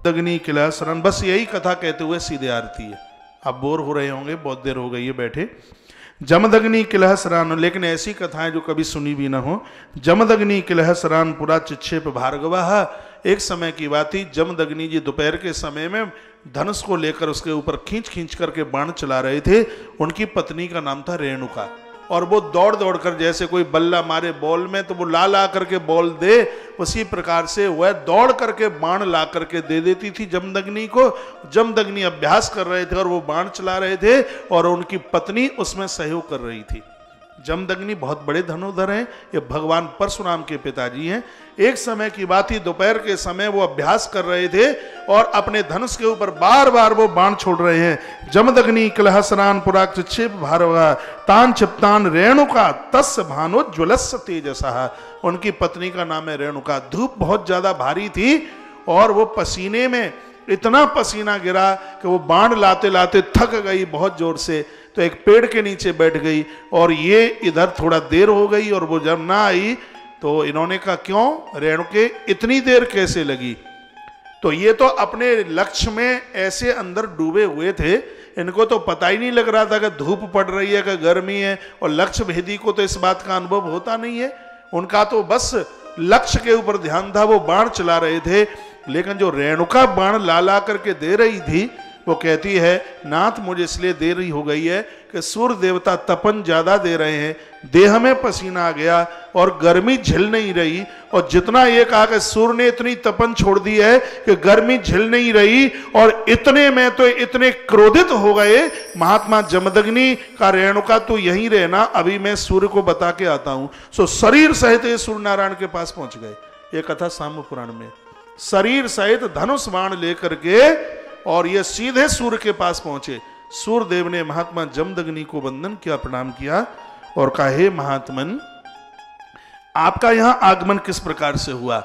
जमदग्नि किला शरण। बस यही कथा कहते हुए सीधे आरती है। आप बोर हो रहे होंगे, बहुत देर हो गई है बैठे। जमदग्नि किलह सरान, लेकिन ऐसी कथाएं जो कभी सुनी भी ना हो। जमदग्नि किलह सरान पुरा चिक्षेप भार्गवा। एक समय की बात थी, जमदग्नि जी दोपहर के समय में धनुष को लेकर उसके ऊपर खींच खींच करके बाण चला रहे थे। उनकी पत्नी का नाम था रेणुका, और वो दौड़ दौड़ कर, जैसे कोई बल्ला मारे बॉल में तो वो ला करके बॉल दे, उसी प्रकार से वह दौड़ करके बाण ला करके दे देती थी जमदग्नि को। जमदग्नि अभ्यास कर रहे थे और वो बाण चला रहे थे, और उनकी पत्नी उसमें सहयोग कर रही थी। जमदग्नि बहुत बड़े धनुर्धर हैं, ये भगवान परशुराम के पिताजी हैं। एक समय की बात ही, दोपहर के समय वो अभ्यास कर रहे थे और अपने धनुष के ऊपर बार बार वो बाण छोड़ रहे हैं। जमदग्नि कलहसरान पुराक्षेप भारवा तान चिप्तान रेणुका तस् भानोज्वलस्य तेजसा। उनकी पत्नी का नाम है रेणुका। धूप बहुत ज्यादा भारी थी और वो पसीने में इतना पसीना गिरा कि वो बाण लाते लाते थक गई बहुत जोर से, तो एक पेड़ के नीचे बैठ गई। और ये इधर थोड़ा देर हो गई और वो जब ना आई तो इन्होंने कहा, क्यों रेणुके इतनी देर कैसे लगी? तो ये तो अपने लक्ष्य में ऐसे अंदर डूबे हुए थे, इनको तो पता ही नहीं लग रहा था कि धूप पड़ रही है कि गर्मी है। और लक्ष्य भेदी को तो इस बात का अनुभव होता नहीं है, उनका तो बस लक्ष्य के ऊपर ध्यान था, वो बाण चला रहे थे। लेकिन जो रेणुका बाण ला करके दे रही थी, वो कहती है, नाथ मुझे इसलिए देरी हो गई है कि सूर्य देवता तपन ज्यादा दे रहे हैं, देह में पसीना आ गया और गर्मी झेल नहीं रही। और जितना ये कहा कि सूर्य ने इतनी तपन छोड़ दी है कि गर्मी झेल नहीं रही, और इतने में तो इतने क्रोधित हो गए महात्मा जमदग्नि का, रेणुका तो यहीं रहना, अभी मैं सूर्य को बता के आता हूं। सो शरीर सहित सूर्य नारायण के पास पहुंच गए। ये कथा साम्य पुराण में, शरीर सहित धनुष बाण लेकर के और ये सीधे सूर्य के पास पहुंचे। सूर्यदेव ने महात्मा जमदग्नि को वंदन किया, प्रणाम किया और कहा, हे महात्मन, आपका यहां आगमन किस प्रकार से हुआ?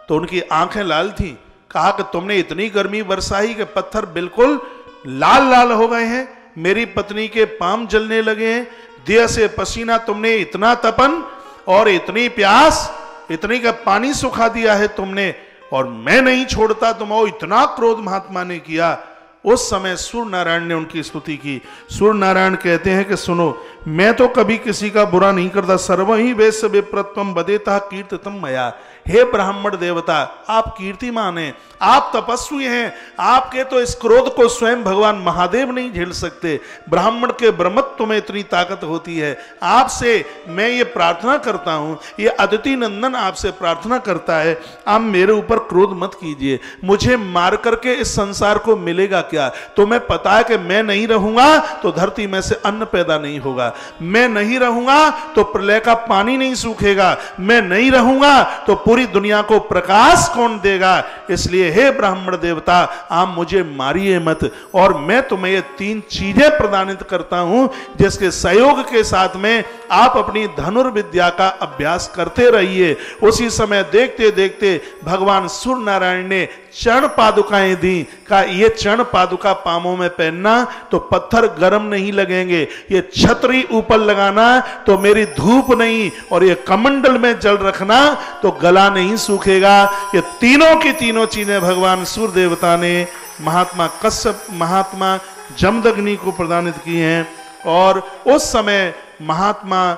तो उनकी आंखें लाल थीं। कहा कि तुमने इतनी गर्मी बरसाई कि पत्थर बिल्कुल लाल लाल हो गए हैं, मेरी पत्नी के पांव जलने लगे हैं, देह से पसीना, तुमने इतना तपन और इतनी प्यास, इतनी का पानी सुखा दिया है तुमने, और मैं नहीं छोड़ता तुम्हें। इतना क्रोध महात्मा ने किया। उस समय सूर्य नारायण ने उनकी स्तुति की। सूर्य नारायण कहते हैं कि सुनो, मैं तो कभी किसी का बुरा नहीं करता। सर्व ही वेश विप्रत्वम बदेता कीर्तितम मया। हे ब्राह्मण देवता, आप कीर्तिमान हैं, आप तपस्वी हैं, आपके तो इस क्रोध को स्वयं भगवान महादेव नहीं झेल सकते। ब्राह्मण के ब्रह्मत्व में इतनी ताकत होती है। आपसे मैं ये प्रार्थना करता हूं, ये अदिति नंदन आपसे प्रार्थना करता है, आप मेरे ऊपर क्रोध मत कीजिए। मुझे मार करके इस संसार को मिलेगा क्या? तुम्हें पता है कि मैं नहीं रहूंगा तो धरती में से अन्न पैदा नहीं होगा, मैं नहीं रहूंगा तो प्रलय का पानी नहीं सूखेगा, मैं नहीं रहूंगा तो पूरी दुनिया को प्रकाश कौन देगा? इसलिए हे ब्राह्मण देवता, आप मुझे मारिए मत, और मैं तुम्हें ये 3 चीजें प्रदानित करता हूं जिसके सहयोग के साथ में आप अपनी धनुर्विद्या का अभ्यास करते रहिए। उसी समय देखते देखते भगवान सूर्य नारायण ने चरण पादुकाएं दी। का ये चरण पादुका पामों में पहनना तो पत्थर गर्म नहीं लगेंगे, ये छतरी ऊपर लगाना तो मेरी धूप नहीं, और ये कमंडल में जल रखना तो गला नहीं सूखेगा। ये तीनों की तीनों चीजें भगवान सूर्य देवता ने महात्मा कश्यप, महात्मा जमदग्नि को प्रदानित की हैं। और उस समय महात्मा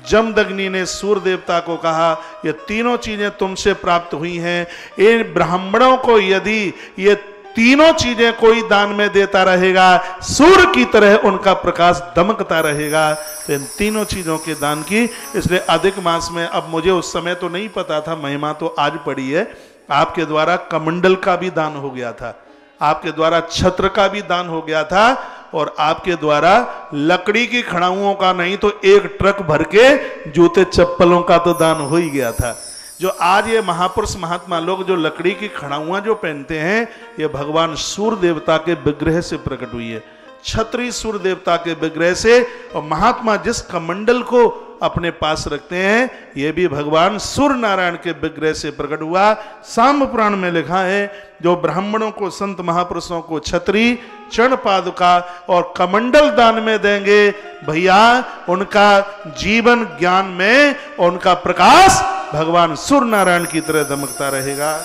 जमदग्नि ने सूर्य देवता को कहा, ये तीनों चीजें तुमसे प्राप्त हुई हैं, इन ब्राह्मणों को यदि ये तीनों चीजें कोई दान में देता रहेगा, सूर्य की तरह उनका प्रकाश दमकता रहेगा। तो इन तीनों चीजों के दान की। इसलिए अधिक मास में, अब मुझे उस समय तो नहीं पता था, महिमा तो आज पड़ी है, आपके द्वारा कमंडल का भी दान हो गया था, आपके द्वारा छत्र का भी दान हो गया था, और आपके द्वारा लकड़ी की खड़ाऊओं का नहीं तो 1 ट्रक भर के जूते चप्पलों का तो दान हो ही गया था। जो आज ये महापुरुष महात्मा लोग जो लकड़ी की खड़ाऊआ जो पहनते हैं, ये भगवान सूर्य देवता के विग्रह से प्रकट हुई है, छत्री सूर्य देवता के विग्रह से। और महात्मा जिस कमंडल को अपने पास रखते हैं, यह भी भगवान सूर्य नारायण के विग्रह से प्रकट हुआ। साम्य पुराण में लिखा है, जो ब्राह्मणों को, संत महापुरुषों को छत्री, चरण पादुका और कमंडल दान में देंगे, भैया उनका जीवन ज्ञान में और उनका प्रकाश भगवान सूर्य नारायण की तरह दमकता रहेगा।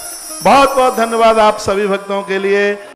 बहुत बहुत धन्यवाद आप सभी भक्तों के लिए।